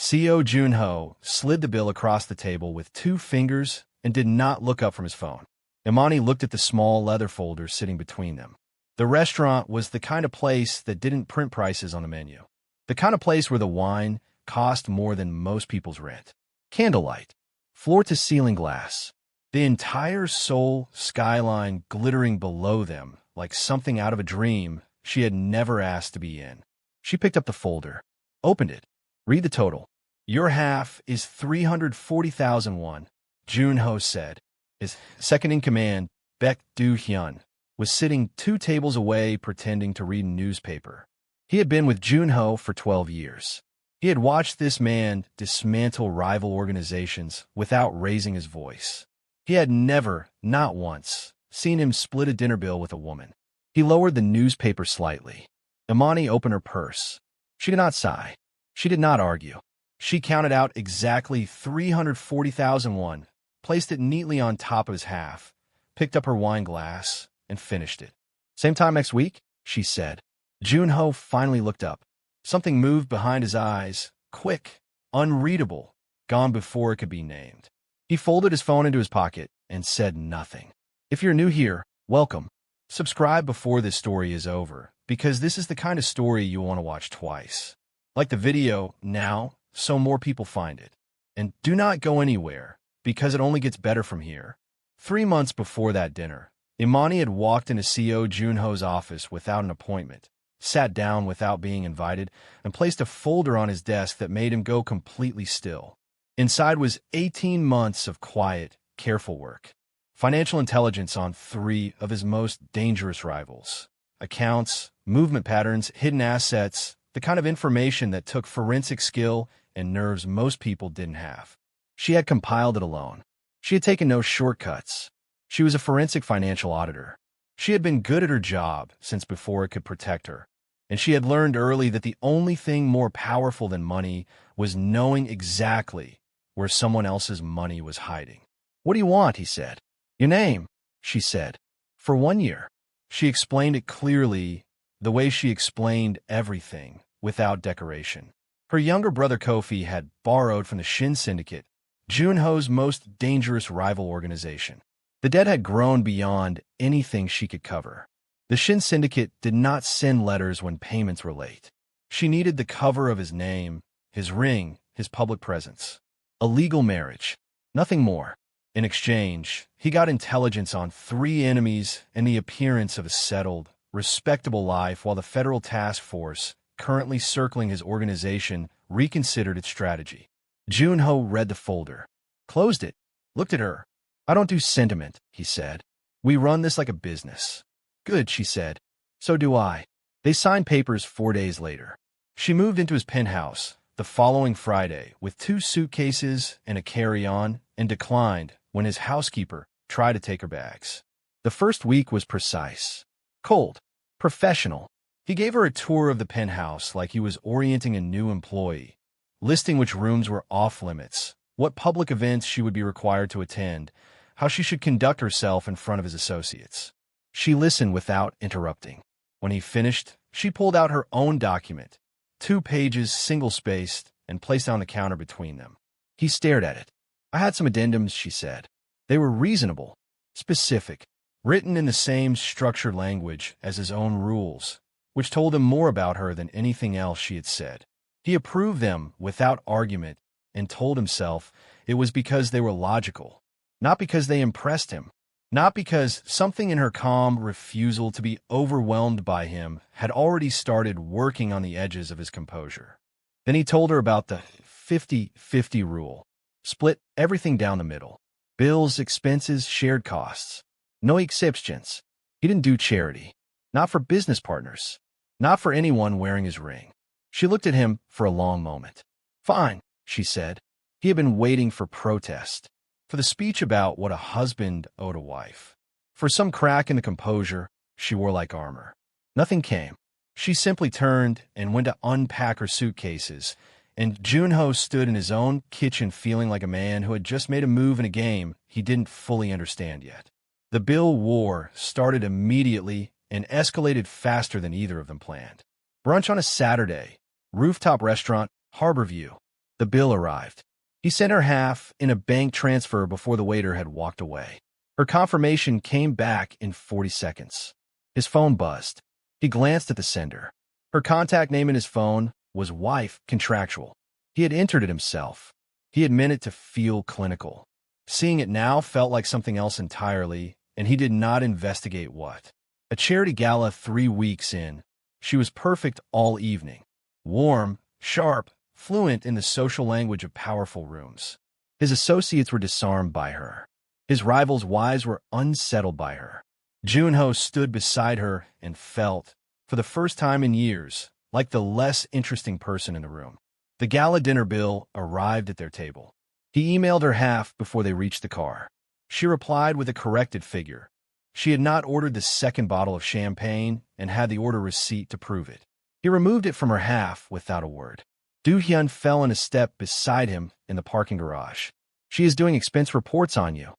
Seo Joon-Ho slid the bill across the table with 2 fingers and did not look up from his phone. Imani looked at the small leather folder sitting between them. The restaurant was the kind of place that didn't print prices on the menu. The kind of place where the wine cost more than most people's rent. Candlelight. Floor-to-ceiling glass. The entire Seoul skyline glittering below them like something out of a dream she had never asked to be in. She picked up the folder. Opened it. Read the total. Your half is 340,000 won, Joon-Ho said. His second-in-command, Baek Do-hyun, was sitting 2 tables away pretending to read a newspaper. He had been with Joon-Ho for 12 years. He had watched this man dismantle rival organizations without raising his voice. He had never, not once, seen him split a dinner bill with a woman. He lowered the newspaper slightly. Imani opened her purse. She did not sigh. She did not argue. She counted out exactly 340,000 won, placed it neatly on top of his half, picked up her wine glass, and finished it. Same time next week, she said. Joon-Ho finally looked up. Something moved behind his eyes, quick, unreadable, gone before it could be named. He folded his phone into his pocket and said nothing. If you're new here, welcome. Subscribe before this story is over, because this is the kind of story you want to watch twice. Like the video now, so more people find it. And do not go anywhere, because it only gets better from here. 3 months before that dinner, Imani had walked into Seo Joon-Ho's office without an appointment, sat down without being invited, and placed a folder on his desk that made him go completely still. Inside was 18 months of quiet, careful work. Financial intelligence on 3 of his most dangerous rivals. Accounts, movement patterns, hidden assets, the kind of information that took forensic skill and nerves most people didn't have. She had compiled it alone. She had taken no shortcuts. She was a forensic financial auditor. She had been good at her job since before it could protect her. And she had learned early that the only thing more powerful than money was knowing exactly where someone else's money was hiding. What do you want? He said. Your name, she said. For 1 year. She explained it clearly, the way she explained everything, without decoration. Her younger brother Kofi had borrowed from the Shin Syndicate, Joon-Ho's most dangerous rival organization. The debt had grown beyond anything she could cover. The Shin Syndicate did not send letters when payments were late. She needed the cover of his name, his ring, his public presence. A legal marriage. Nothing more. In exchange, he got intelligence on 3 enemies and the appearance of a settled, respectable life while the federal task force, currently circling his organization, reconsidered its strategy. Joon-Ho read the folder, closed it, looked at her. I don't do sentiment, he said. We run this like a business. Good, she said. So do I. They signed papers 4 days later. She moved into his penthouse the following Friday with 2 suitcases and a carry-on and declined when his housekeeper tried to take her bags. The first week was precise. Cold. Professional. He gave her a tour of the penthouse like he was orienting a new employee, listing which rooms were off-limits, what public events she would be required to attend, how she should conduct herself in front of his associates. She listened without interrupting. When he finished, she pulled out her own document, 2 pages single-spaced, and placed it on the counter between them. He stared at it. I had some addendums, she said. They were reasonable, specific, written in the same structured language as his own rules, which told him more about her than anything else she had said. He approved them without argument and told himself it was because they were logical, not because they impressed him, not because something in her calm refusal to be overwhelmed by him had already started working on the edges of his composure. Then he told her about the 50-50 rule. Split everything down the middle. Bills, expenses, shared costs. No exceptions. He didn't do charity. Not for business partners. Not for anyone wearing his ring. She looked at him for a long moment. Fine, she said. He had been waiting for protest. For the speech about what a husband owed a wife. For some crack in the composure she wore like armor. Nothing came. She simply turned and went to unpack her suitcases, and Joon-Ho stood in his own kitchen feeling like a man who had just made a move in a game he didn't fully understand yet. The bill war started immediately and escalated faster than either of them planned. Brunch on a Saturday. Rooftop restaurant, Harbor View. The bill arrived. He sent her half in a bank transfer before the waiter had walked away. Her confirmation came back in 40 seconds. His phone buzzed. He glanced at the sender. Her contact name in his phone was wife Contractual. He had entered it himself. He had meant it to feel clinical. Seeing it now felt like something else entirely, and he did not investigate what. A charity gala 3 weeks in. She was perfect all evening. Warm, sharp, fluent in the social language of powerful rooms. His associates were disarmed by her. His rivals' wives were unsettled by her. Joon-Ho stood beside her and felt, for the first time in years, like the less interesting person in the room. The gala dinner bill arrived at their table. He emailed her half before they reached the car. She replied with a corrected figure. She had not ordered the second bottle of champagne and had the order receipt to prove it. He removed it from her half without a word. Do-hyun fell in a step beside him in the parking garage. She is doing expense reports on you,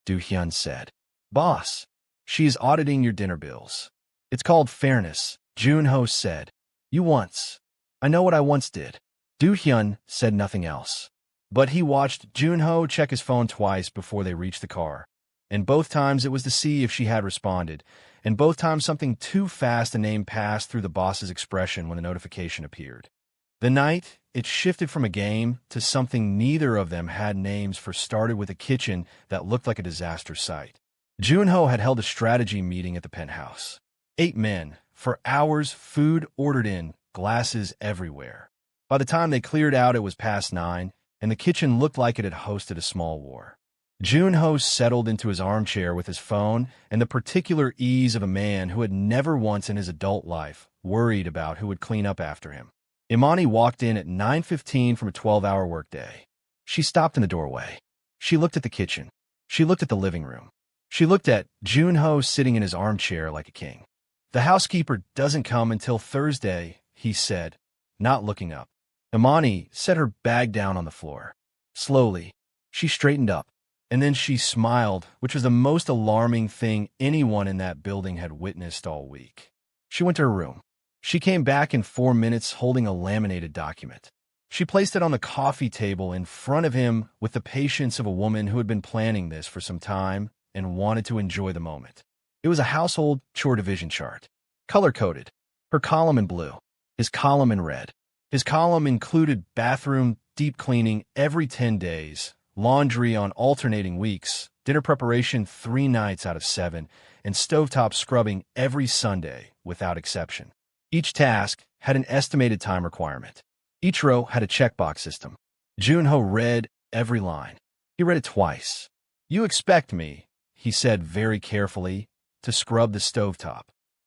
Do-hyun said. Boss, she is auditing your dinner bills. It's called fairness, Joon-Ho said. You once. I know what I once did. Do-hyun said nothing else. But he watched Joon-Ho check his phone twice before they reached the car. And both times it was to see if she had responded. And both times something too fast a name passed through the boss's expression when the notification appeared. The night, it shifted from a game to something neither of them had names for. Started with a kitchen that looked like a disaster site. Joon-Ho had held a strategy meeting at the penthouse. 8 men, for hours, food ordered in, glasses everywhere. By the time they cleared out, it was past 9, and the kitchen looked like it had hosted a small war. Joon-Ho settled into his armchair with his phone and the particular ease of a man who had never once in his adult life worried about who would clean up after him. Imani walked in at 9:15 from a 12-hour workday. She stopped in the doorway. She looked at the kitchen. She looked at the living room. She looked at Joon-Ho sitting in his armchair like a king. The housekeeper doesn't come until Thursday, he said, not looking up. Imani set her bag down on the floor. Slowly, she straightened up, and then she smiled, which was the most alarming thing anyone in that building had witnessed all week. She went to her room. She came back in 4 minutes holding a laminated document. She placed it on the coffee table in front of him with the patience of a woman who had been planning this for some time and wanted to enjoy the moment. It was a household chore division chart, color-coded, her column in blue, his column in red. His column included bathroom deep cleaning every 10 days, laundry on alternating weeks, dinner preparation 3 nights out of 7, and stovetop scrubbing every Sunday without exception. Each task had an estimated time requirement. Each row had a checkbox system. Joon-Ho read every line. He read it twice. You expect me, he said very carefully, to scrub the stovetop.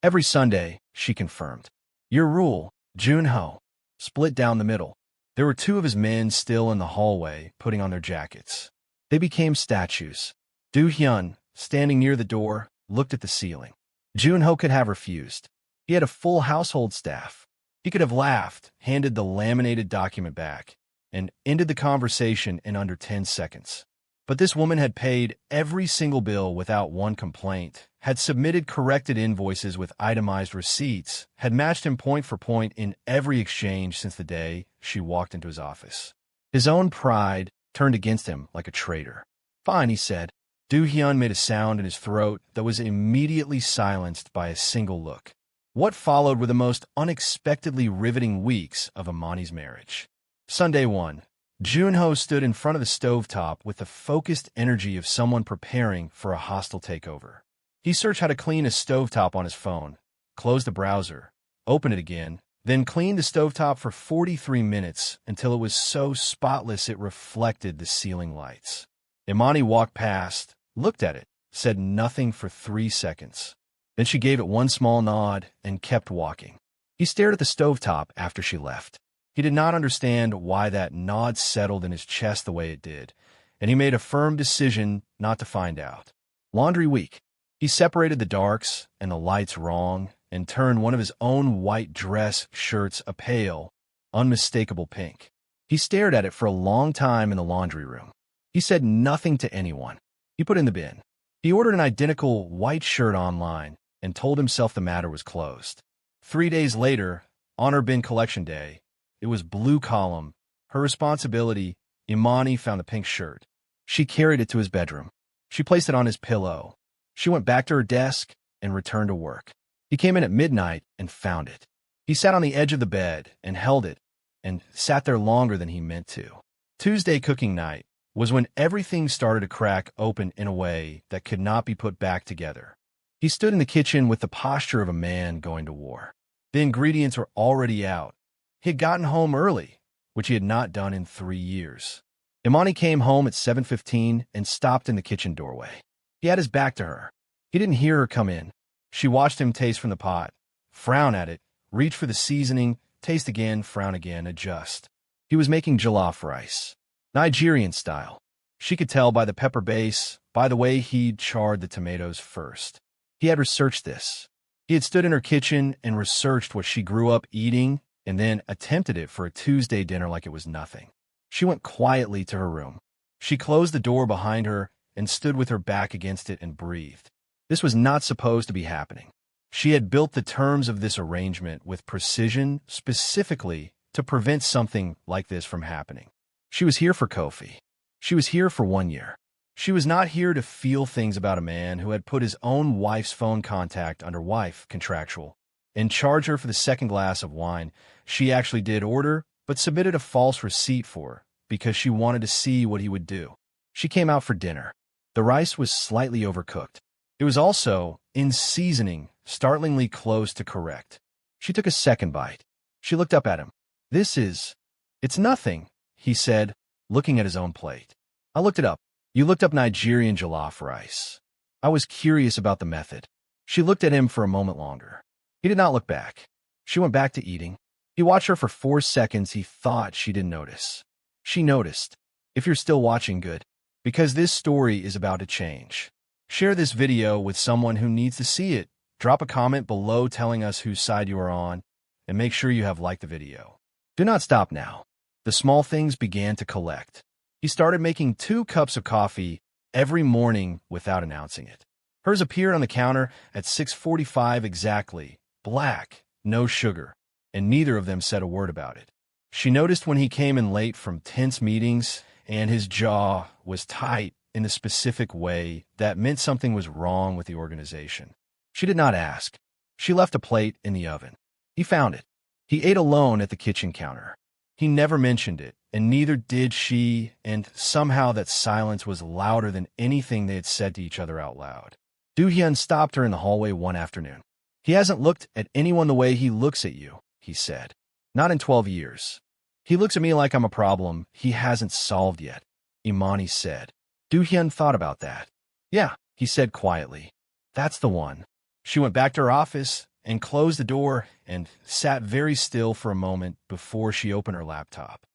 Every Sunday, she confirmed. Your rule, Joon-Ho, split down the middle. There were 2 of his men still in the hallway, putting on their jackets. They became statues. Do-hyun, standing near the door, looked at the ceiling. Joon-Ho could have refused. He had a full household staff. He could have laughed, handed the laminated document back, and ended the conversation in under 10 seconds. But this woman had paid every single bill without one complaint, had submitted corrected invoices with itemized receipts, had matched him point for point in every exchange since the day she walked into his office. His own pride turned against him like a traitor. Fine, he said. Do-hyun made a sound in his throat that was immediately silenced by a single look. What followed were the most unexpectedly riveting weeks of Imani's marriage. Sunday 1. Joon-Ho stood in front of the stovetop with the focused energy of someone preparing for a hostile takeover. He searched how to clean a stovetop on his phone, closed the browser, opened it again, then cleaned the stovetop for 43 minutes until it was so spotless it reflected the ceiling lights. Imani walked past, looked at it, said nothing for 3 seconds. Then she gave it one small nod and kept walking. He stared at the stovetop after she left. He did not understand why that nod settled in his chest the way it did, and he made a firm decision not to find out. Laundry week. He separated the darks and the lights wrong and turned one of his own white dress shirts a pale, unmistakable pink. He stared at it for a long time in the laundry room. He said nothing to anyone. He put it in the bin. He ordered an identical white shirt online and told himself the matter was closed. 3 days later, on her bin collection day, it was blue column, Her responsibility, Imani found the pink shirt. She carried it to his bedroom. She placed it on his pillow. She went back to her desk and returned to work. He came in at midnight and found it. He sat on the edge of the bed and held it, and sat there longer than he meant to. Tuesday cooking night was when everything started to crack open in a way that could not be put back together. He stood in the kitchen with the posture of a man going to war. The ingredients were already out. He had gotten home early, which he had not done in 3 years. Imani came home at 7:15 and stopped in the kitchen doorway. He had his back to her. He didn't hear her come in. She watched him taste from the pot, frown at it, reach for the seasoning, taste again, frown again, adjust. He was making jollof rice, Nigerian style. She could tell by the pepper base, by the way he'd charred the tomatoes first. He had researched this. He had stood in her kitchen and researched what she grew up eating and then attempted it for a Tuesday dinner like it was nothing. She went quietly to her room. She closed the door behind her and stood with her back against it and breathed. This was not supposed to be happening. She had built the terms of this arrangement with precision, specifically to prevent something like this from happening. She was here for Kofi. She was here for 1 year. She was not here to feel things about a man who had put his own wife's phone contact under wife, contractual, and charged her for the second glass of wine she actually did order, but submitted a false receipt for because she wanted to see what he would do. She came out for dinner. The rice was slightly overcooked. It was also, in seasoning, startlingly close to correct. She took a second bite. She looked up at him. It's nothing, he said, looking at his own plate. I looked it up. You looked up Nigerian jollof rice. I was curious about the method. She looked at him for a moment longer. He did not look back. She went back to eating. He watched her for 4 seconds. He thought she didn't notice. She noticed. If you're still watching, good. Because this story is about to change. Share this video with someone who needs to see it. Drop a comment below telling us whose side you are on, and make sure you have liked the video. Do not stop now. The small things began to collect. He started making 2 cups of coffee every morning without announcing it. Hers appeared on the counter at 6:45 exactly, black, no sugar, and neither of them said a word about it. She noticed when he came in late from tense meetings and his jaw was tight in a specific way that meant something was wrong with the organization. She did not ask. She left a plate in the oven. He found it. He ate alone at the kitchen counter. He never mentioned it, and neither did she, and somehow that silence was louder than anything they had said to each other out loud. Do-hyun stopped her in the hallway one afternoon. He hasn't looked at anyone the way he looks at you, he said. Not in 12 years. He looks at me like I'm a problem he hasn't solved yet, Imani said. Do-hyun thought about that. Yeah, he said quietly. That's the one. She went back to her office and closed the door and sat very still for a moment before she opened her laptop.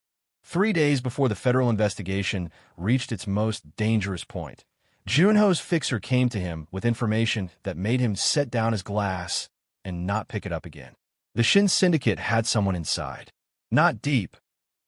3 days before the federal investigation reached its most dangerous point, Joon-Ho's fixer came to him with information that made him set down his glass and not pick it up again. The Shin Syndicate had someone inside. Not deep,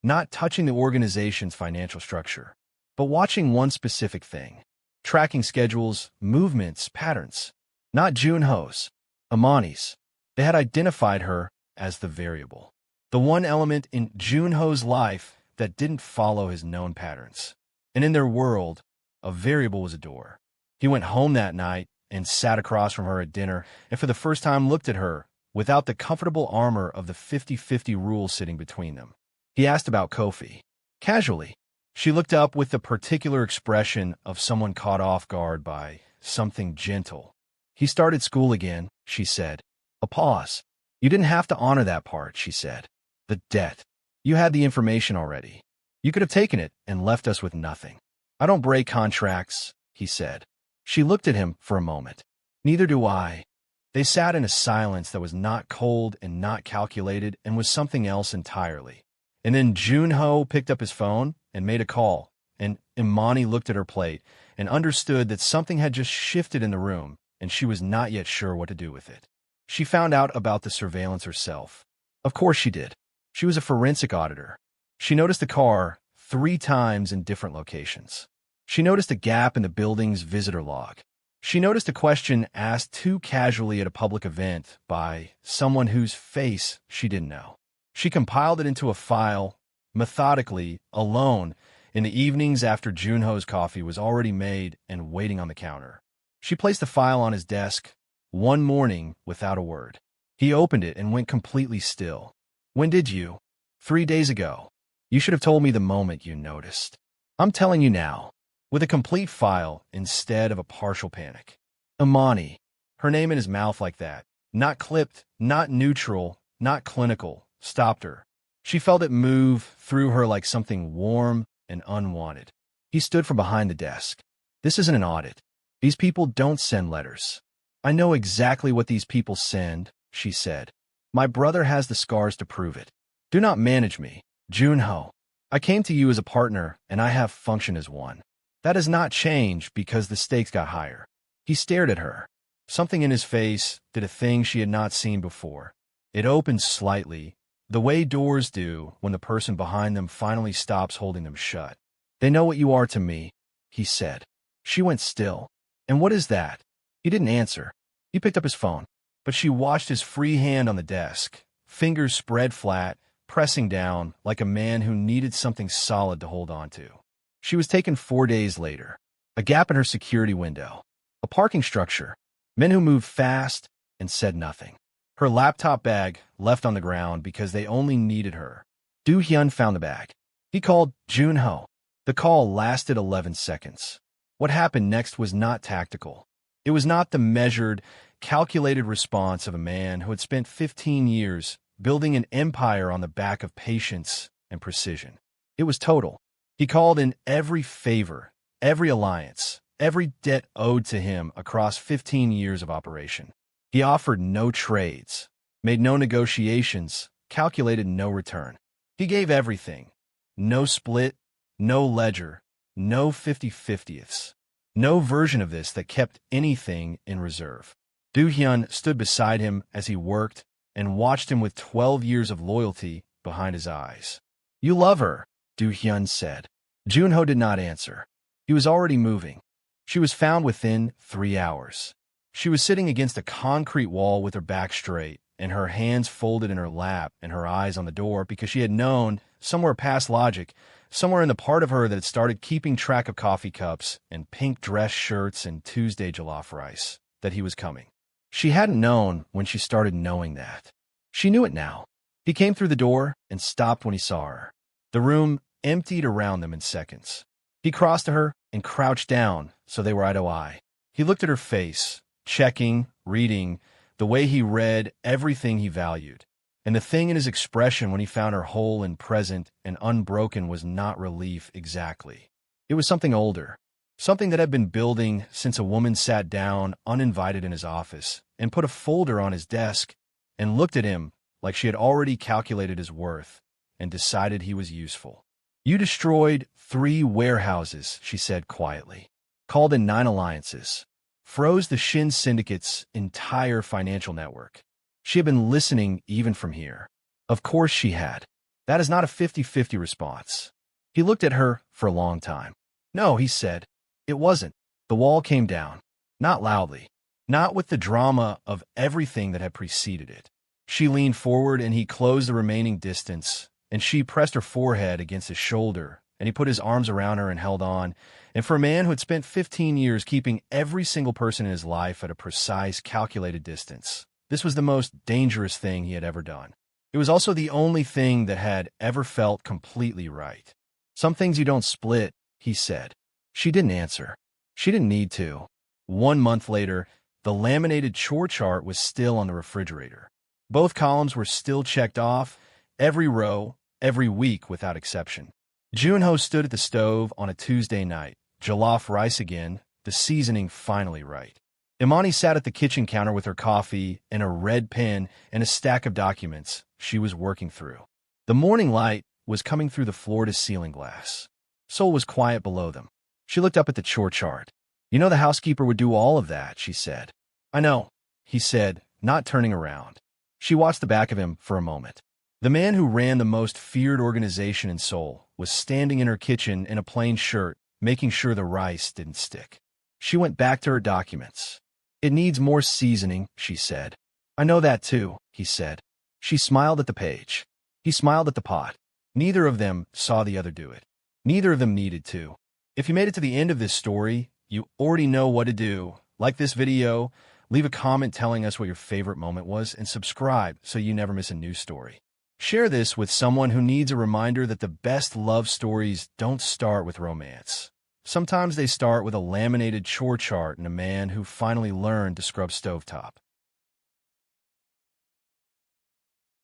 not touching the organization's financial structure, but watching one specific thing. Tracking schedules, movements, patterns. Not Joon-Ho's, Imani's. They had identified her as the variable. The one element in Joon-Ho's life that didn't follow his known patterns. And in their world, a variable was a door. He went home that night and sat across from her at dinner and for the first time looked at her without the comfortable armor of the 50-50 rule sitting between them. He asked about Kofi. Casually, she looked up with the particular expression of someone caught off guard by something gentle. He started school again, she said. A pause. You didn't have to honor that part, she said. The debt. You had the information already. You could have taken it and left us with nothing. I don't break contracts, he said. She looked at him for a moment. Neither do I. They sat in a silence that was not cold and not calculated and was something else entirely. And then Joon-Ho picked up his phone and made a call, and Imani looked at her plate and understood that something had just shifted in the room, and she was not yet sure what to do with it. She found out about the surveillance herself. Of course she did. She was a forensic auditor. She noticed the car 3 times in different locations. She noticed a gap in the building's visitor log. She noticed a question asked too casually at a public event by someone whose face she didn't know. She compiled it into a file methodically, alone, in the evenings after Joon-Ho's coffee was already made and waiting on the counter. She placed the file on his desk one morning without a word. He opened it and went completely still. "When did you?" "3 days ago. You should have told me the moment you noticed." "I'm telling you now." With a complete file instead of a partial panic. Imani. Her name in his mouth like that, not clipped, not neutral, not clinical, stopped her. She felt it move through her like something warm and unwanted. He stood from behind the desk. "This isn't an audit. These people don't send letters." "I know exactly what these people send," she said. "My brother has the scars to prove it. Do not manage me, Joon-Ho. I came to you as a partner, and I have functioned as one. That has not changed because the stakes got higher." He stared at her. Something in his face did a thing she had not seen before. It opened slightly, the way doors do when the person behind them finally stops holding them shut. "They know what you are to me," he said. She went still. "And what is that?" He didn't answer. He picked up his phone, but she watched his free hand on the desk, fingers spread flat, pressing down like a man who needed something solid to hold on to. She was taken 4 days later. A gap in her security window. A parking structure. Men who moved fast and said nothing. Her laptop bag left on the ground because they only needed her. Do-hyun found the bag. He called Joon-Ho. The call lasted 11 seconds. What happened next was not tactical. It was not the measured, calculated response of a man who had spent 15 years building an empire on the back of patience and precision. It was total. He called in every favor, every alliance, every debt owed to him across 15 years of operation. He offered no trades, made no negotiations, calculated no return. He gave everything. No split, no ledger, no 50/50ths. No version of this that kept anything in reserve. Do-hyun stood beside him as he worked and watched him with 12 years of loyalty behind his eyes. "You love her," Do-hyun said. Joon-Ho did not answer. He was already moving. She was found within 3 hours. She was sitting against a concrete wall with her back straight and her hands folded in her lap and her eyes on the door because she had known, somewhere past logic, somewhere in the part of her that had started keeping track of coffee cups and pink dress shirts and Tuesday jollof rice, that he was coming. She hadn't known when she started knowing that. She knew it now. He came through the door and stopped when he saw her. The room emptied around them in seconds. He crossed to her and crouched down so they were eye to eye. He looked at her face, checking, reading, the way he read everything he valued. And the thing in his expression when he found her whole and present and unbroken was not relief exactly. It was something older, something that had been building since a woman sat down uninvited in his office and put a folder on his desk and looked at him like she had already calculated his worth and decided he was useful. "You destroyed 3 warehouses," she said quietly, called in 9 alliances, froze the Shin Syndicate's entire financial network. She had been listening even from here. Of course she had. That is not a 50/50 response. He looked at her for a long time. "No," he said. "It wasn't." The wall came down. Not loudly. Not with the drama of everything that had preceded it. She leaned forward and he closed the remaining distance, and she pressed her forehead against his shoulder, and he put his arms around her and held on. And for a man who had spent 15 years keeping every single person in his life at a precise, calculated distance, this was the most dangerous thing he had ever done. It was also the only thing that had ever felt completely right. "Some things you don't split," he said. She didn't answer. She didn't need to. 1 month later, the laminated chore chart was still on the refrigerator. Both columns were still checked off, every row, every week without exception. Joon-Ho stood at the stove on a Tuesday night. Jollof rice again, the seasoning finally right. Imani sat at the kitchen counter with her coffee and a red pen and a stack of documents she was working through. The morning light was coming through the floor-to-ceiling glass. Seoul was quiet below them. She looked up at the chore chart. "You know the housekeeper would do all of that," she said. "I know," he said, not turning around. She watched the back of him for a moment. The man who ran the most feared organization in Seoul was standing in her kitchen in a plain shirt, making sure the rice didn't stick. She went back to her documents. "It needs more seasoning," she said. "I know that too," he said. She smiled at the page. He smiled at the pot. Neither of them saw the other do it. Neither of them needed to. If you made it to the end of this story, you already know what to do. Like this video, leave a comment telling us what your favorite moment was, and subscribe so you never miss a new story. Share this with someone who needs a reminder that the best love stories don't start with romance. Sometimes they start with a laminated chore chart and a man who finally learned to scrub stovetop.